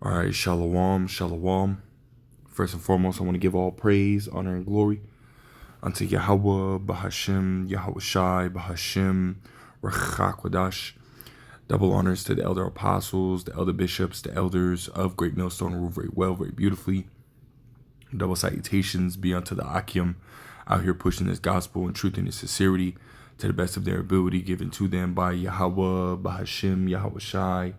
All right, shalom, shalom. First and foremost, I want to give all praise, honor, and glory unto Yahweh, Bahashem, Yahweh Shai, Bahashem, Rachakwadash. Double honors to the elder apostles, the elder bishops, the elders of Great Millstone, who rule very well, very beautifully. Double salutations be unto the Akim, out here pushing this gospel in truth and in sincerity to the best of their ability, given to them by Yahweh, Bahashem, Yahweh Shai.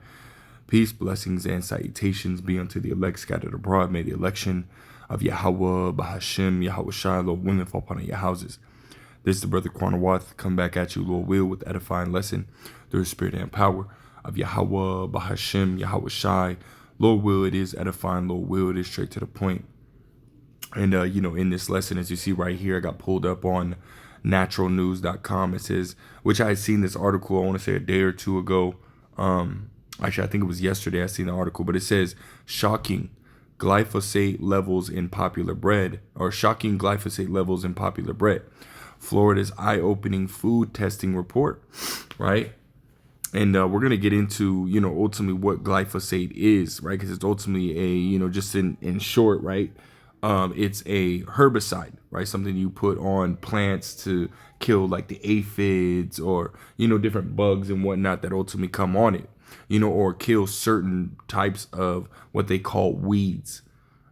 Peace, blessings, and salutations be unto the elect scattered abroad. May the election of Yahweh, Bahashem, Yahweh Shai, Lord willing, fall upon your houses. This is the brother Quanawath, come back at you, Lord will, with edifying lesson through the spirit and power of Yahweh, Bahashem, Yahweh Shai. Lord will, it is edifying. Lord will, it is straight to the point. And, in this lesson, as you see right here, I got pulled up on naturalnews.com. It says, which I had seen this article, I want to say a day or two ago. Actually, I think it was yesterday I seen the article, but it says shocking glyphosate levels in popular bread, or shocking glyphosate levels in popular bread. Florida's eye-opening food testing report, right? And we're going to get into, ultimately what glyphosate is, right? Because it's ultimately just in short, right? It's a herbicide, right? Something you put on plants to kill like the aphids or, different bugs and whatnot that ultimately come on it, or kill certain types of what they call weeds,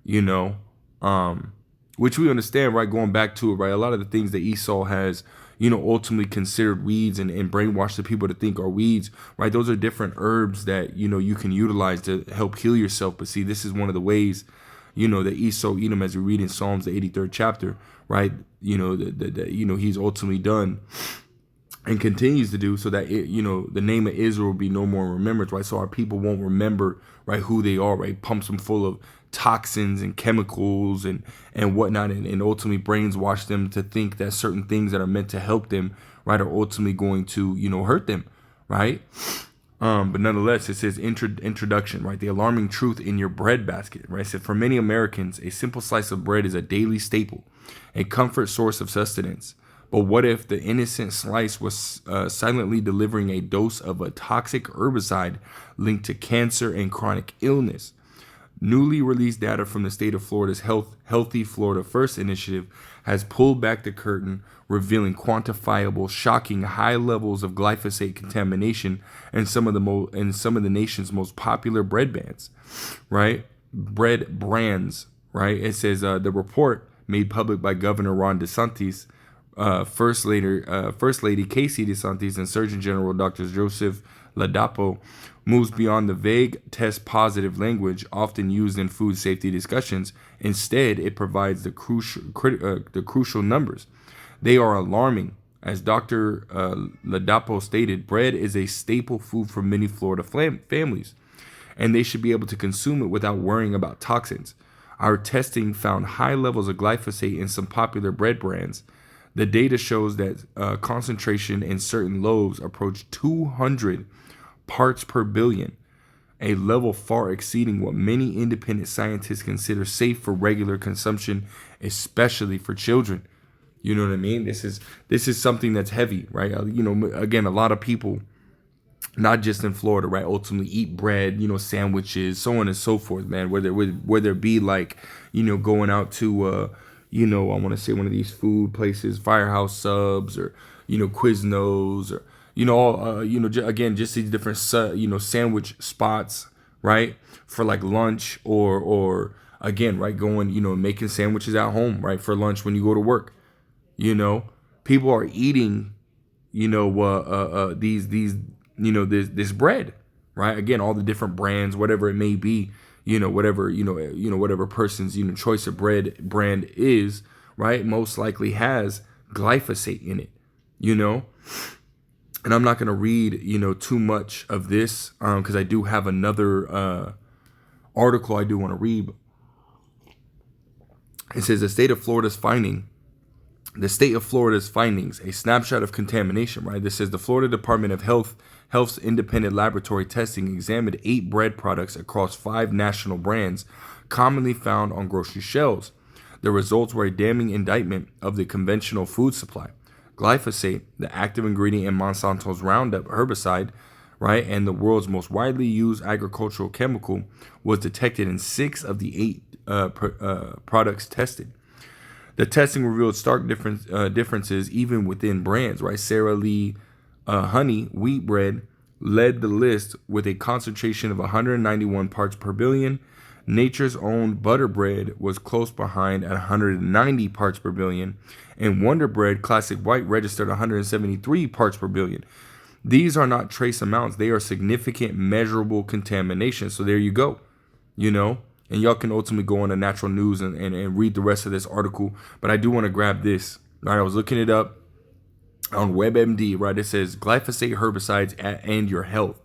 which we understand, right? Going back to it, right? A lot of the things that Esau has, ultimately considered weeds and brainwashed the people to think are weeds, right? Those are different herbs that, you can utilize to help heal yourself. But see, this is one of the ways, that Esau, Edom, as we read in Psalms, the 83rd chapter, right? He's ultimately done and continues to do so that the name of Israel will be no more remembered, right? So our people won't remember, right, who they are, right? Pumps them full of toxins and chemicals and whatnot, and ultimately brainwash them to think that certain things that are meant to help them, right, are ultimately going to hurt them, right? But nonetheless, it says introduction, right? The alarming truth in your bread basket, right? It said, for many Americans, a simple slice of bread is a daily staple, a comfort source of sustenance. But what if the innocent slice was silently delivering a dose of a toxic herbicide linked to cancer and chronic illness? Newly released data from the state of Florida's Healthy Florida First initiative has pulled back the curtain, revealing quantifiable, shocking high levels of glyphosate contamination in some of the nation's most popular bread brands, right? Bread brands, right? It says the report made public by Governor Ron DeSantis, First Lady Casey DeSantis, and Surgeon General Dr. Joseph Ladapo, moves beyond the vague test positive language often used in food safety discussions. Instead, it provides the crucial numbers. They are alarming. As Dr. Ladapo stated, bread is a staple food for many Florida families, and they should be able to consume it without worrying about toxins. Our testing found high levels of glyphosate in some popular bread brands. The data shows that concentration in certain loaves approach 200 parts per billion, a level far exceeding what many independent scientists consider safe for regular consumption, especially for children. You know what I mean? This is something that's heavy, right? Again, a lot of people, not just in Florida, right, ultimately eat bread, sandwiches, so on and so forth, man. Whether it be like, going out to, I want to say one of these food places, Firehouse Subs, or, Quiznos, or, again, just these different, sandwich spots, right, for like lunch or again, right, going, making sandwiches at home, right, for lunch when you go to work. People are eating, this bread, right? Again, all the different brands, whatever it may be, whatever person's, choice of bread brand is, right? Most likely has glyphosate in it, and I'm not going to read, too much of this, because I do have another, article I do want to read. It says the state of Florida's findings, a snapshot of contamination, right? This says the Florida Department of Health's independent laboratory testing examined 8 bread products across 5 national brands commonly found on grocery shelves. The results were a damning indictment of the conventional food supply. Glyphosate, the active ingredient in Monsanto's Roundup herbicide, right? And the world's most widely used agricultural chemical was detected in 6 of the 8 products tested. The testing revealed stark differences even within brands, right? Sara Lee honey wheat bread led the list with a concentration of 191 parts per billion. Nature's own butter bread was close behind at 190 parts per billion, and Wonder Bread Classic White registered 173 parts per billion. These are not trace amounts, they are significant measurable contamination. So there you go, you know, and y'all can ultimately go on to Natural News and read the rest of this article. But I do want to grab this. All right, I was looking it up on WebMD, right? It says glyphosate herbicides and your health,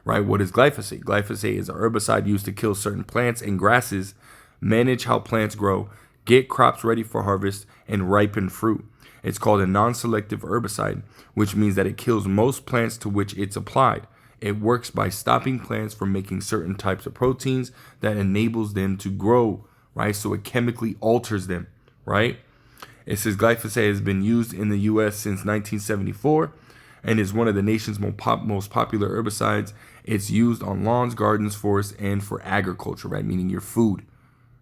right? What is glyphosate? Glyphosate is a herbicide used to kill certain plants and grasses, manage how plants grow, get crops ready for harvest, and ripen fruit. It's called a non-selective herbicide, which means that it kills most plants to which it's applied. It works by stopping plants from making certain types of proteins that enables them to grow, right? So it chemically alters them, right? It says glyphosate has been used in the U.S. since 1974 and is one of the nation's most popular herbicides. It's used on lawns, gardens, forests, and for agriculture, right? Meaning your food,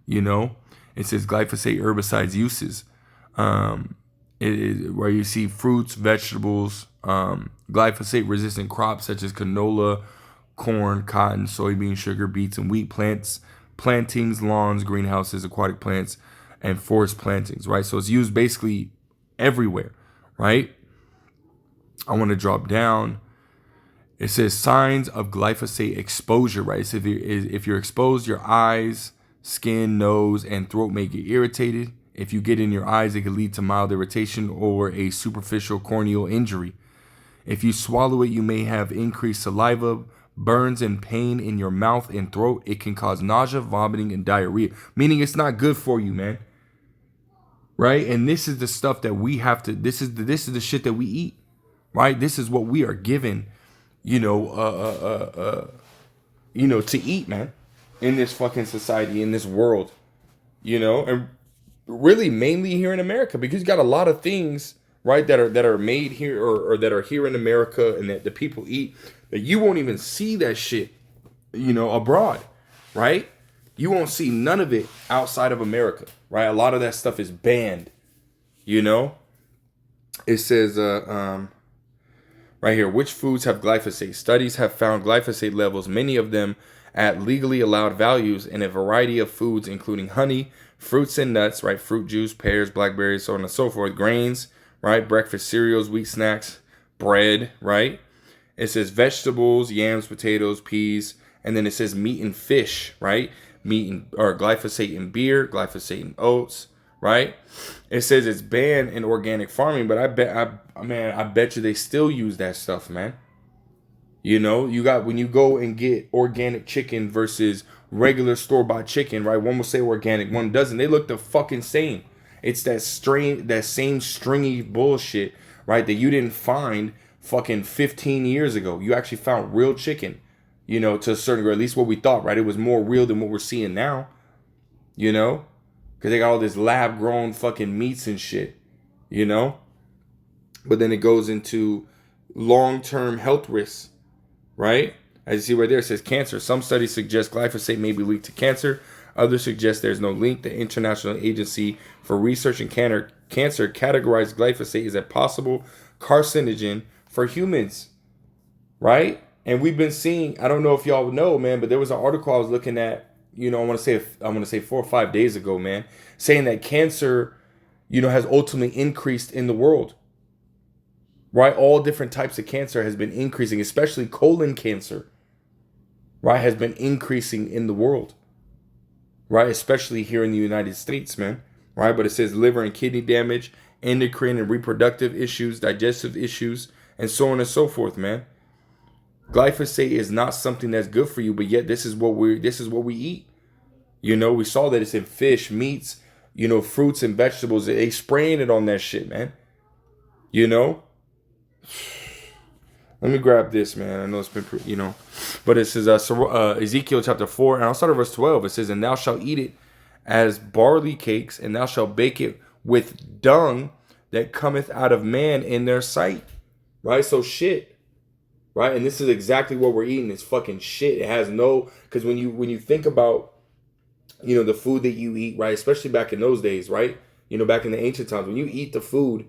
you know? It says glyphosate herbicides uses. Where you see fruits, vegetables, glyphosate-resistant crops such as canola, corn, cotton, soybean, sugar, beets, and wheat plantings, lawns, greenhouses, aquatic plants, and forest plantings, right? So it's used basically everywhere, right? I want to drop down. It says signs of glyphosate exposure, right? So if you're exposed, your eyes, skin, nose, and throat may get irritated. If you get in your eyes, it can lead to mild irritation or a superficial corneal injury. If you swallow it, you may have increased saliva, burns, and pain in your mouth and throat. It can cause nausea, vomiting, and diarrhea, meaning it's not good for you, man. Right? And this is the stuff that we have to, this is the shit that we eat, right? This is what we are given, to eat, man, in this fucking society, in this world, and really mainly here in America, because you got a lot of things, right, that are made here or that are here in America and that the people eat that you won't even see that shit, abroad, right? You won't see none of it outside of America, right? A lot of that stuff is banned, It says, right here, which foods have glyphosate? Studies have found glyphosate levels, many of them at legally allowed values, in a variety of foods, including honey, fruits and nuts, right? Fruit juice, pears, blackberries, so on and so forth. Grains, right? Breakfast cereals, wheat snacks, bread, right? It says vegetables, yams, potatoes, peas, and then it says meat and fish, right? Glyphosate in beer, glyphosate in oats, right? It says it's banned in organic farming, but I bet you they still use that stuff, man. You got, when you go and get organic chicken versus regular store-bought chicken, right? One will say organic, one doesn't. They look the fucking same. It's that same stringy bullshit, right? That you didn't find fucking 15 years ago. You actually found real chicken, to a certain degree, at least what we thought, right? It was more real than what we're seeing now, because they got all this lab-grown fucking meats and shit, But then it goes into long-term health risks, right? As you see right there, it says cancer. Some studies suggest glyphosate may be linked to cancer. Others suggest there's no link. The International Agency for Research in Cancer categorized glyphosate as a possible carcinogen for humans, right? And we've been seeing, I don't know if y'all know, man, but there was an article I was looking at, I want to say 4 or 5 days ago, man, saying that cancer, has ultimately increased in the world. Right? All different types of cancer has been increasing, especially colon cancer, right, has been increasing in the world, right? Especially here in the United States, man, right? But it says liver and kidney damage, endocrine and reproductive issues, digestive issues, and so on and so forth, man. Glyphosate is not something that's good for you, but yet this is what we eat. We saw that it's in fish, meats, fruits and vegetables. They spraying it on that shit, man. Let me grab this, man. I know it's been, But it says Ezekiel chapter 4, and I'll start at verse 12. It says, and thou shalt eat it as barley cakes, and thou shalt bake it with dung that cometh out of man in their sight. Right? So shit. right? And this is exactly what we're eating. It's fucking shit. It has no, because when you think about, the food that you eat, right, especially back in those days, right, back in the ancient times, when you eat the food,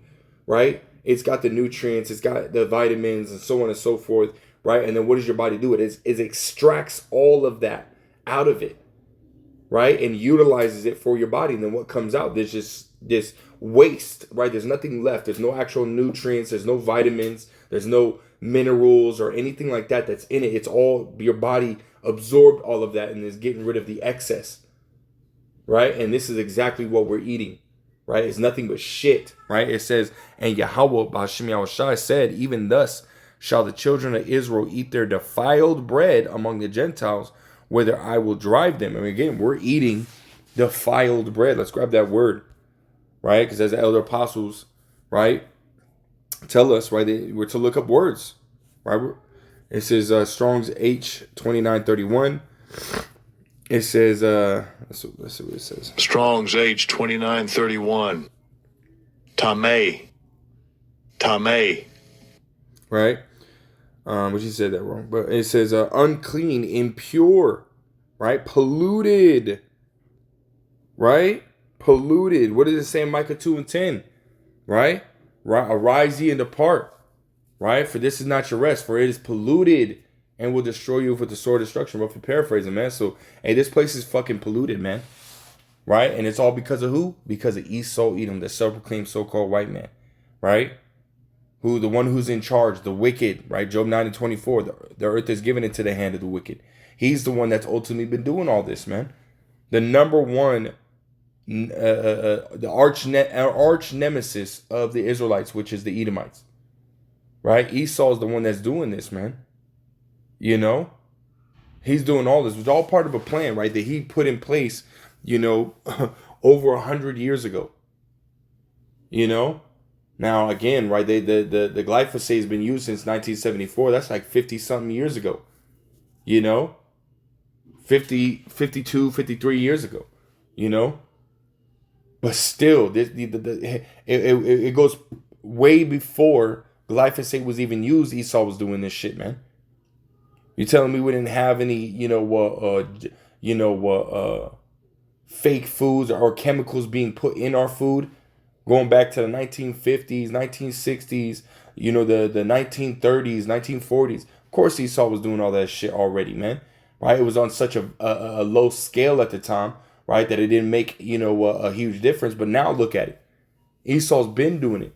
right, it's got the nutrients, it's got the vitamins and so on and so forth, right? And then what does your body do? It extracts all of that out of it, right? And utilizes it for your body. And then what comes out? There's just this waste, right? There's nothing left. There's no actual nutrients. There's no vitamins. There's no minerals or anything like that that's in it. It's all, your body absorbed all of that and is getting rid of the excess, right? And this is exactly what we're eating, right? It's nothing but shit, right? It says, and Yahweh B'Hashem Yahushai said, even thus shall the children of Israel eat their defiled bread among the Gentiles, whither I will drive them. And again, we're eating defiled bread. Let's grab that word, right? Because as the elder apostles, right, tell us, right, we're to look up words, right? It says Strong's H2931. It says, let's see what it says. Strong's H2931. Tameh. Right? But you said that wrong. But it says unclean, impure, right? Polluted. Right? Polluted. What does it say in Micah 2:10? Right? Arise ye and depart. Right? For this is not your rest, for it is polluted and will destroy you with the sword of destruction. Roughly paraphrasing, man. So, hey, this place is fucking polluted, man. Right? And it's all because of who? Because of Esau Edom, the self-proclaimed so-called white man. Right? The one who's in charge, the wicked, right? Job 9:24, the earth is given into the hand of the wicked. He's the one that's ultimately been doing all this, man. The number one, the arch nemesis of the Israelites, which is the Edomites, right? Esau is the one that's doing this, man. He's doing all this. It was all part of a plan, right? That he put in place, over 100 years ago. Now, again, right, the glyphosate has been used since 1974. That's like 50-something years ago. 52, 53 years ago. But still, it goes way before glyphosate was even used. Esau was doing this shit, man. You telling me we didn't have any, fake foods or chemicals being put in our food? Going back to the 1950s, 1960s, the 1930s, 1940s. Of course, Esau was doing all that shit already, man. Right? It was on such a low scale at the time, right, that it didn't make, a huge difference. But now look at it. Esau's been doing it.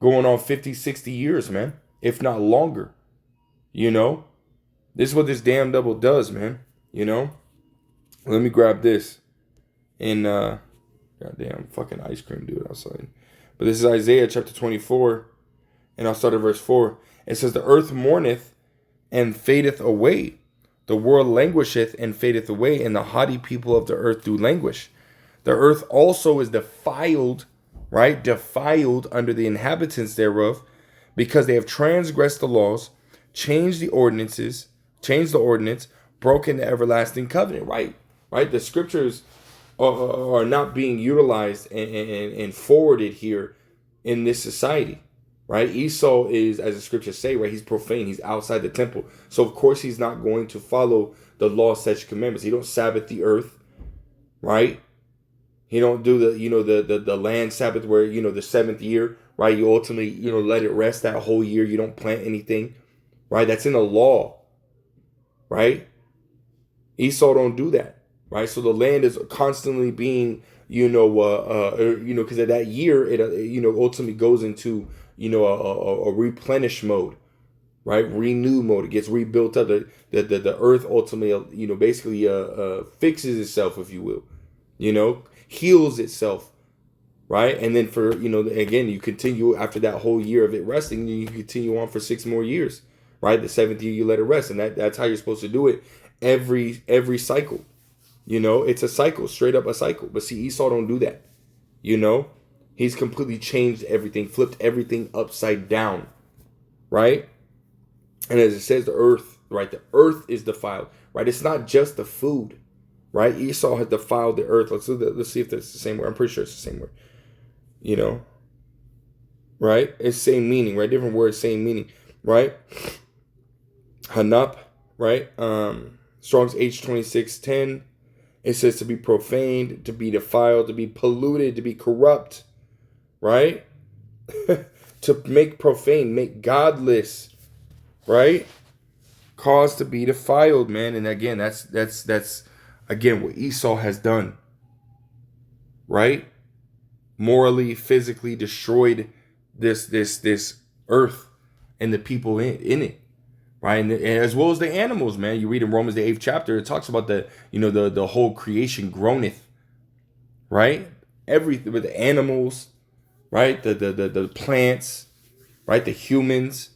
Going on 50, 60 years, man. If not longer. This is what this damn devil does, man. Let me grab this. And, goddamn fucking ice cream, dude, outside. But this is Isaiah chapter 24. And I'll start at verse 4. It says, the earth mourneth and fadeth away. The world languisheth and fadeth away. And the haughty people of the earth do languish. The earth also is defiled, right? Defiled under the inhabitants thereof, because they have transgressed the laws, changed the ordinance, broken the everlasting covenant, right? Right? The scriptures are not being utilized and forwarded here in this society, right? Esau is, as the scriptures say, right, he's profane, he's outside the temple. So of course he's not going to follow the law, statutes, commandments. He don't Sabbath the earth, right? He don't do the land Sabbath where, the seventh year, right? You ultimately, let it rest that whole year. You don't plant anything, right? That's in the law, right? Esau don't do that. Right, so the land is constantly being, because of that year, it ultimately goes into, a replenish mode, right? Renew mode. It gets rebuilt up. The earth ultimately, basically fixes itself, if you will, heals itself, right? And then for, again, you continue after that whole year of it resting, you continue on for 6 more years, right? The 7th year you let it rest, and that's how you're supposed to do it every cycle. It's a cycle, straight up a cycle. But see, Esau don't do that. He's completely changed everything, flipped everything upside down, right? And as it says, the earth, right? The earth is defiled, right? It's not just the food, right? Esau has defiled the earth. Let's see if that's the same word. I'm pretty sure it's the same word, right? It's same meaning, right? Different words, same meaning, right? Hanap, right? Strong's H2610. It says to be profaned, to be defiled, to be polluted, to be corrupt, right? To make profane, make godless, right? Cause to be defiled, man. And again, that's again what Esau has done, right? Morally, physically destroyed this earth and the people in it, right? And as well as the animals, man. You read in Romans the 8th chapter, it talks about the whole creation groaneth, right? Everything with the animals, right? The plants, right? The humans,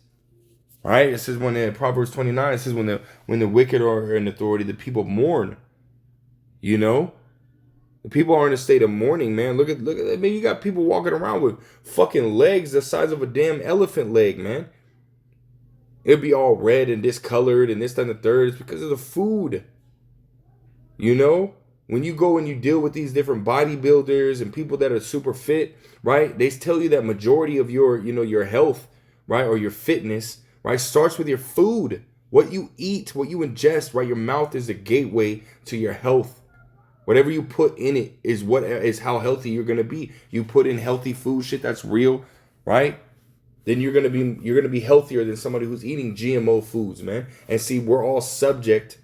right? It says when in Proverbs 29, it says when the wicked are in authority, the people mourn. You know, the people are in a state of mourning, man. Look at I mean, you got people walking around with fucking legs the size of a damn elephant leg, man. It'd be all red and discolored and this, that, and the third. It's because of the food. You know, when you go and you deal with these different bodybuilders and people that are super fit, right? They tell you that majority of your health, right, or your fitness, right, starts with your food. What you eat, what you ingest, right? Your mouth is a gateway to your health. Whatever you put in it is how healthy you're gonna be. You put in healthy food, shit that's real, right? Then you're gonna be healthier than somebody who's eating GMO foods, man. And see, we're all subject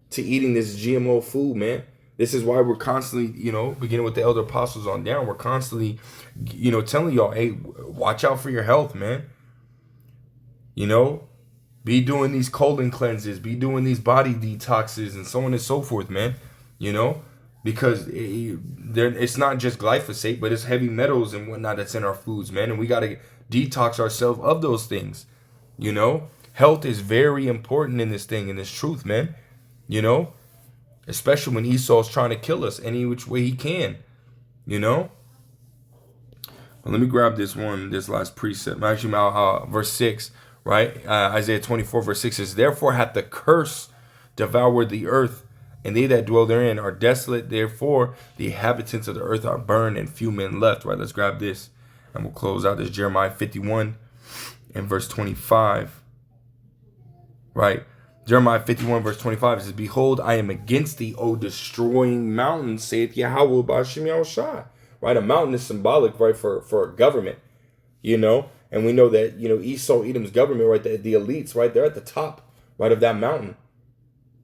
to eating this GMO food, man. This is why we're constantly, beginning with the elder apostles on down, we're constantly, telling y'all, hey, watch out for your health, man. Be doing these colon cleanses, be doing these body detoxes and so on and so forth, man. Because it's not just glyphosate, but it's heavy metals and whatnot that's in our foods, man. And we got to detox ourselves of those things. Health is very important in this thing, in this truth, man. Especially when Esau's trying to kill us any which way he can. Well, let me grab this last precept. Actually, verse 6, right? Isaiah 24, verse 6 says, therefore hath the curse devoured the earth, and they that dwell therein are desolate. Therefore, the inhabitants of the earth are burned, and few men left. Right, let's grab this, and we'll close out this Jeremiah 51 and verse 25. Right, Jeremiah 51 verse 25 says, behold, I am against thee, O destroying mountain, saith Yahweh Ba'ashem Yahushua. Right, a mountain is symbolic, right, for a government, and we know that, Esau, Edom's government, right, the elites, right, they're at the top, right, of that mountain.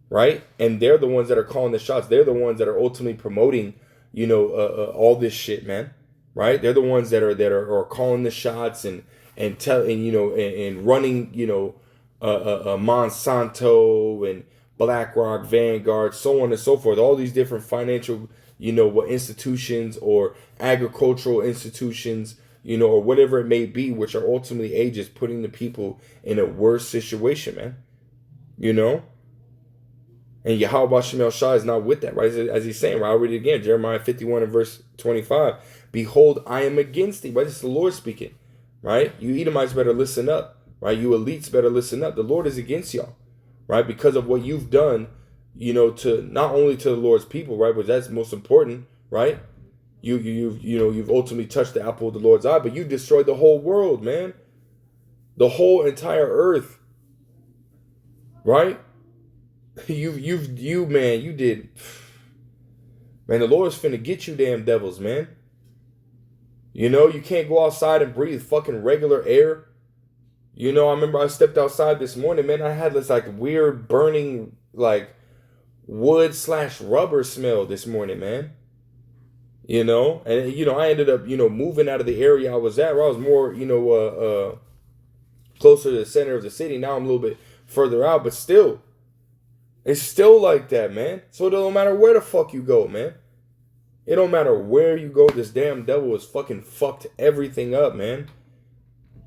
Right, and they're the ones that are calling the shots. They're the ones that are ultimately promoting, all this shit, man. Right, they're the ones that are calling the shots and running, Monsanto and BlackRock, Vanguard, so on and so forth. All these different financial, institutions or agricultural institutions, or whatever it may be, which are ultimately just putting the people in a worse situation, man. And Yahweh Ba'ashem Shai is not with that, right? As he's saying, right? I'll read it again. Jeremiah 51 and verse 25. Behold, I am against thee. Right? This is the Lord speaking. Right? You Edomites better listen up. Right? You elites better listen up. The Lord is against y'all. Right? Because of what you've done, to not only to the Lord's people, right? But that's most important, right? You've ultimately touched the apple of the Lord's eye, but you destroyed the whole world, man. The whole entire earth. Right? You did. Man, the Lord's finna get you damn devils, man. You can't go outside and breathe fucking regular air. I remember I stepped outside this morning, man. I had this like weird burning like wood/rubber smell this morning, man. And I ended up, moving out of the area I was at, where I was more, closer to the center of the city. Now I'm a little bit further out, but still. It's still like that, man. So it don't matter where the fuck you go, man. It don't matter where you go. This damn devil has fucking fucked everything up, man.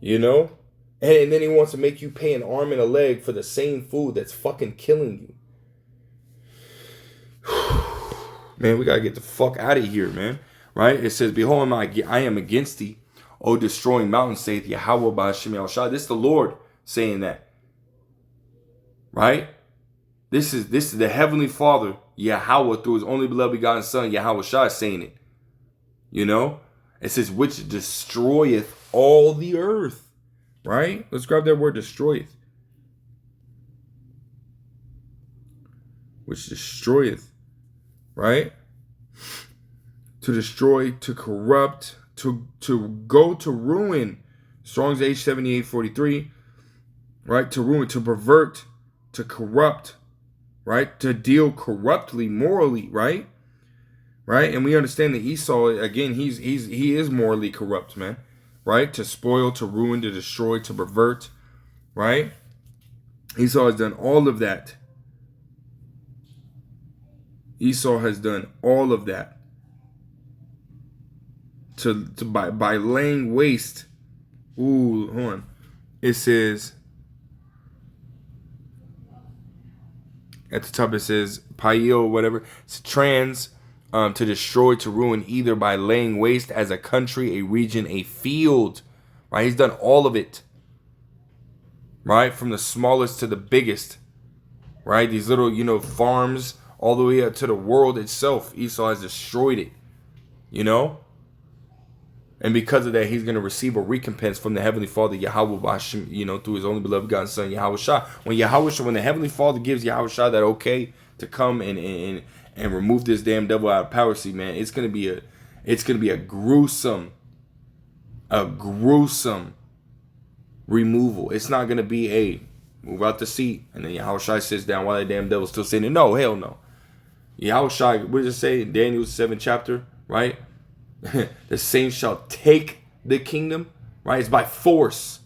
And then he wants to make you pay an arm and a leg for the same food that's fucking killing you. Man, we gotta get the fuck out of here, man. Right? It says, behold, I am against thee, O destroying mountain, saith Yahweh Ba'ashem Yahushua. This is the Lord saying that. Right? This is the Heavenly Father, Yahweh, through his only beloved begotten Son, Yahweh Shai, saying it. It says, which destroyeth all the earth. Right? Let's grab that word, destroyeth. which destroyeth, right? To destroy, to corrupt, to go to ruin. Strong's H7843, right? To ruin, to pervert, to corrupt, right? To deal corruptly, morally, right? Right? And we understand that Esau, again, he is morally corrupt, man. Right? To spoil, to ruin, to destroy, to pervert, right? Esau has done all of that. Esau has done all of that. By laying waste. Ooh, hold on. It says at the top, it says Paio, whatever. It's to destroy, to ruin, either by laying waste as a country, a region, a field. Right? He's done all of it. Right? From the smallest to the biggest. Right? These little, farms all the way up to the world itself. Esau has destroyed it. And because of that, he's going to receive a recompense from the Heavenly Father, Yahweh Bashim, through his only beloved God and Son, Yahweh Shah. When the Heavenly Father gives Yahweh Shah that okay to come and remove this damn devil out of power, see, man, it's gonna be a gruesome removal. It's not gonna be a move out the seat and then Yahweh Shai sits down while that damn devil's still sitting there. No, hell no. Yahweh Shai, what does it say in Daniel 7th chapter, right? The saints shall take the kingdom, right? It's by force.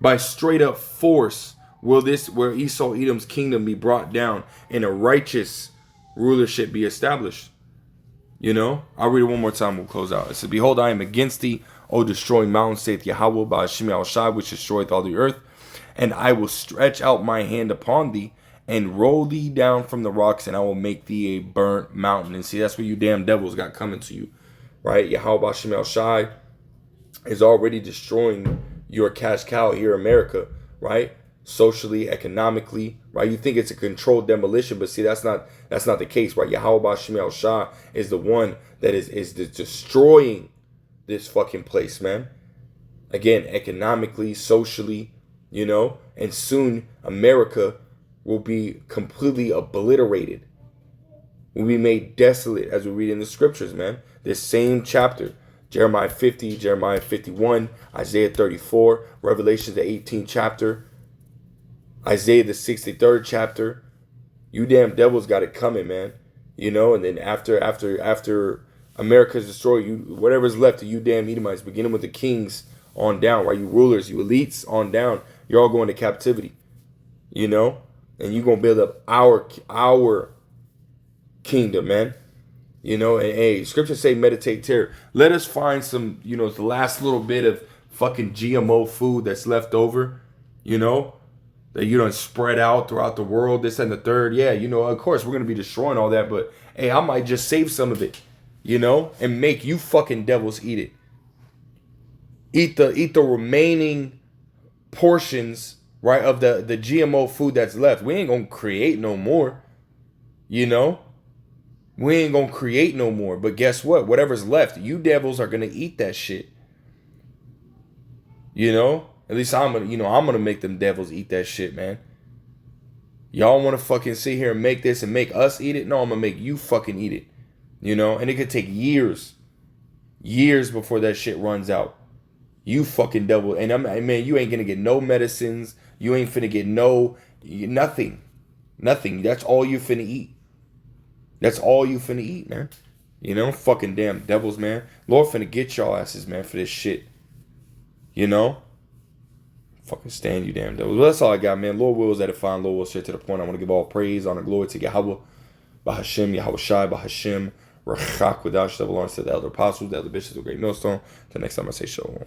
By straight up force where Esau Edom's kingdom be brought down and a righteous rulership be established. I'll read it one more time, we'll close out. It says, behold, I am against thee, O destroying mountain, saith Yahweh, by Hashem Shai, which destroyeth all the earth, and I will stretch out my hand upon thee, and roll thee down from the rocks, and I will make thee a burnt mountain. And see, that's what you damn devils got coming to you, right? Yahweh Hashem Shai is already destroying your cash cow here in America, right? Socially, economically, right? You think it's a controlled demolition, but see, that's not the case, right? Yahweh Shemel Shah is the one that is destroying this fucking place, man. Again, economically, socially, and soon America will be completely obliterated. Will be made desolate, as we read in the scriptures, man. This same chapter, Jeremiah 50, Jeremiah 51, Isaiah 34, Revelation the 18th chapter, Isaiah the 63rd chapter. You damn devils got it coming, man. And then after America's destroyed, whatever's left of you damn Edomites, beginning with the kings on down, right? You rulers, you elites on down, you're all going to captivity. And you're gonna build up our kingdom, man. And hey, scriptures say meditate terror. Let us find some, the last little bit of fucking GMO food that's left over, that you don't spread out throughout the world, this and the third. Yeah, of course we're gonna be destroying all that, but hey, I might just save some of it, and make you fucking devils eat it. Eat the remaining portions, right, of the GMO food that's left. We ain't gonna create no more. We ain't gonna create no more. But guess what? Whatever's left, you devils are gonna eat that shit. At least I'm gonna make them devils eat that shit, man. Y'all wanna fucking sit here and make this and make us eat it? No, I'm gonna make you fucking eat it. And it could take years before that shit runs out. You fucking devil. And man, you ain't gonna get no medicines. You ain't finna get nothing. That's all you finna eat. That's all you finna eat, man. Fucking damn devils, man. Lord finna get y'all asses, man, for this shit. Fucking stand you damn devils. Well, that's all I got, man. Lord wills edifying. Lord will straight to the point. I want to give all praise, honor, glory to Yahweh. Bahashem, Yahweh Shai, Bahashem, Rachak, Wadash, Devil Lawrence, to the elder apostles, the elder bishops of Great Millstone. Till next time I say shalom.